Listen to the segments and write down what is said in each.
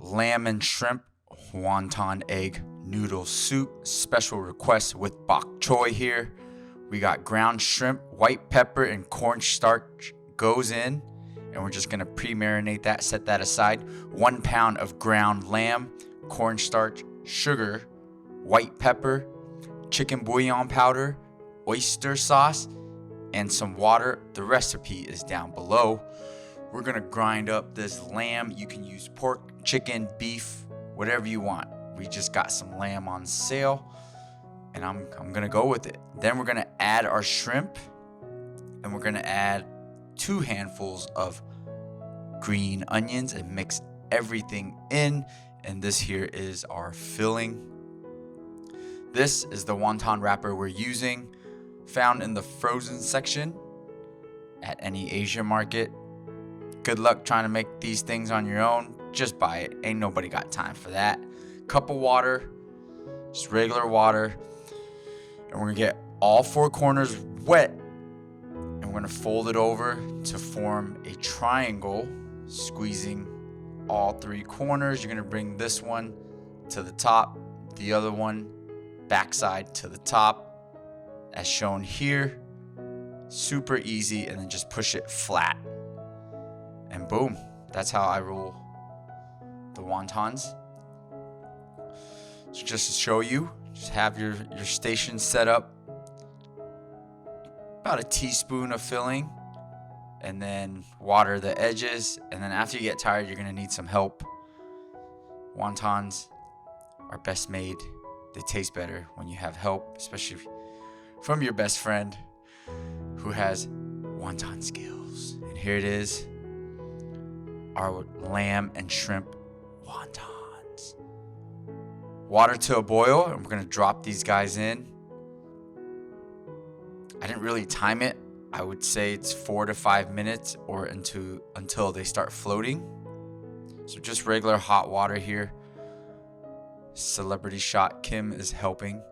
lamb and shrimp wonton egg noodle soup. Special request with bok choy here. We got ground shrimp, white pepper, and cornstarch goes in. And we're just going to pre-marinate that, set that aside. 1 pound of ground lamb, cornstarch, sugar, white pepper, chicken bouillon powder, oyster sauce, and some water. The recipe is down below. We're going to grind up this lamb. You can use pork, chicken, beef, whatever you want. We just got some lamb on sale, and I'm going to go with it. Then we're going to add our shrimp, and we're going to add 2 handfuls of green onions and mix everything in. And this here is our filling. This is the wonton wrapper we're using, found in the frozen section at any Asian market. Good luck trying to make these things on your own. Just buy it. Ain't nobody got time for that. Cup of water, just regular water. And we're going to get all 4 corners wet. And we're going to fold it over to form a triangle, squeezing all 3 corners. You're going to bring this one to the top, the other one backside to the top, as shown here. Super easy, and then just push it flat. And boom, that's how I roll the wontons. So just to show you, just have your station set up. About a teaspoon of filling, and then water the edges. And then after you get tired, you're going to need some help. Wontons are best made. They taste better when you have help, especially from your best friend who has wonton skills. And here it is, our lamb and shrimp wontons. Water to a boil, and we're going to drop these guys in. I didn't really time it. I would say it's 4 to 5 minutes or until they start floating. So just regular hot water here. Celebrity shot Kim is helping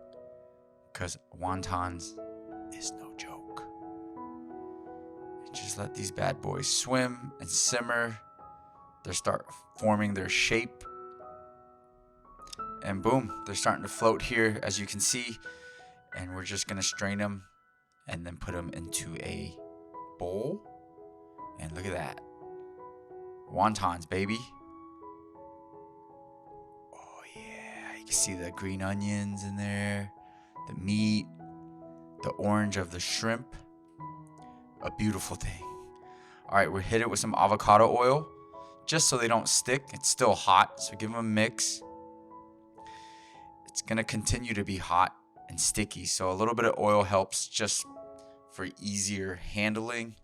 because wontons is no joke. And just let these bad boys swim and simmer. They start forming their shape. And boom, they're starting to float here, as you can see. And we're just going to strain them and then put them into a bowl. And look at that. Wontons, baby. Oh, yeah. You can see the green onions in there, the meat, the orange of the shrimp. A beautiful thing. All right, we'll hit it with some avocado oil just so they don't stick. It's still hot, so give them a mix. It's going to continue to be hot and sticky, so a little bit of oil helps just for easier handling.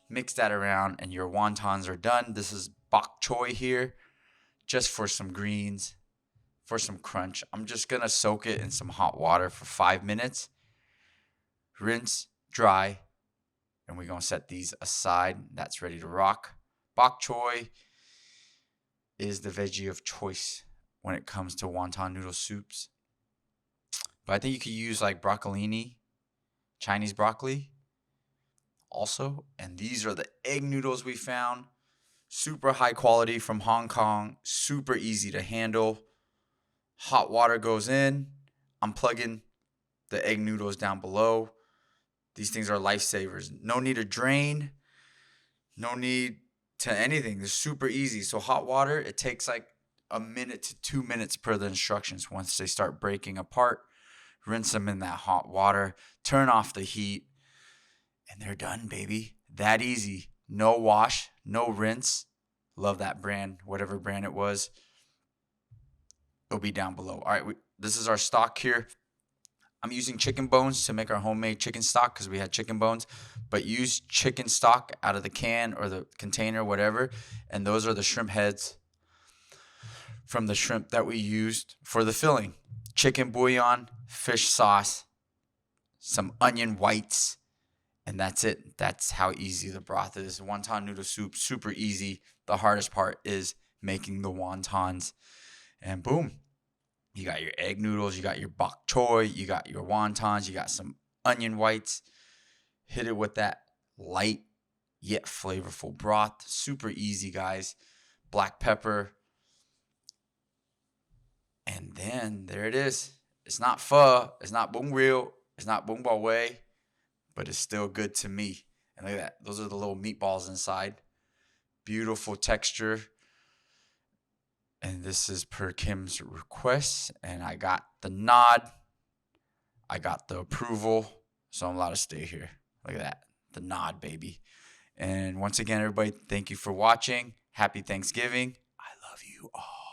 Mix that around and your wontons are done. This is bok choy here, just for some greens, for some crunch. I'm just going to soak it in some hot water for 5 minutes. Rinse, dry, and we're going to set these aside. That's ready to rock. Bok choy is the veggie of choice when it comes to wonton noodle soups. But I think you could use like broccolini, Chinese broccoli also. And these are the egg noodles we found. Super high quality from Hong Kong. Super easy to handle. Hot water goes in. I'm plugging the egg noodles down below. These things are lifesavers. No need to drain. No need to anything. They're super easy. So hot water, it takes like a minute to 2 minutes per the instructions. Once they start breaking apart, rinse them in that hot water, turn off the heat, and they're done, baby. That easy. No wash, no rinse. Love that brand, whatever brand it was. It'll be down below. All right, this is our stock here. I'm using chicken bones to make our homemade chicken stock because we had chicken bones. But use chicken stock out of the can or the container, whatever. And those are the shrimp heads from the shrimp that we used for the filling. Chicken bouillon, fish sauce, some onion whites, and that's it. That's how easy the broth is. Wonton noodle soup, super easy. The hardest part is making the wontons. And boom, you got your egg noodles, you got your bok choy, you got your wontons, you got some onion whites. Hit it with that light yet flavorful broth. Super easy, guys. Black pepper, And there it is. It's not pho. It's not bung real. It's not bung bao wei. But it's still good to me. And look at that. Those are the little meatballs inside. Beautiful texture. And this is per Kim's request. And I got the nod. I got the approval. So I'm allowed to stay here. Look at that. The nod, baby. And once again, everybody, thank you for watching. Happy Thanksgiving. I love you all.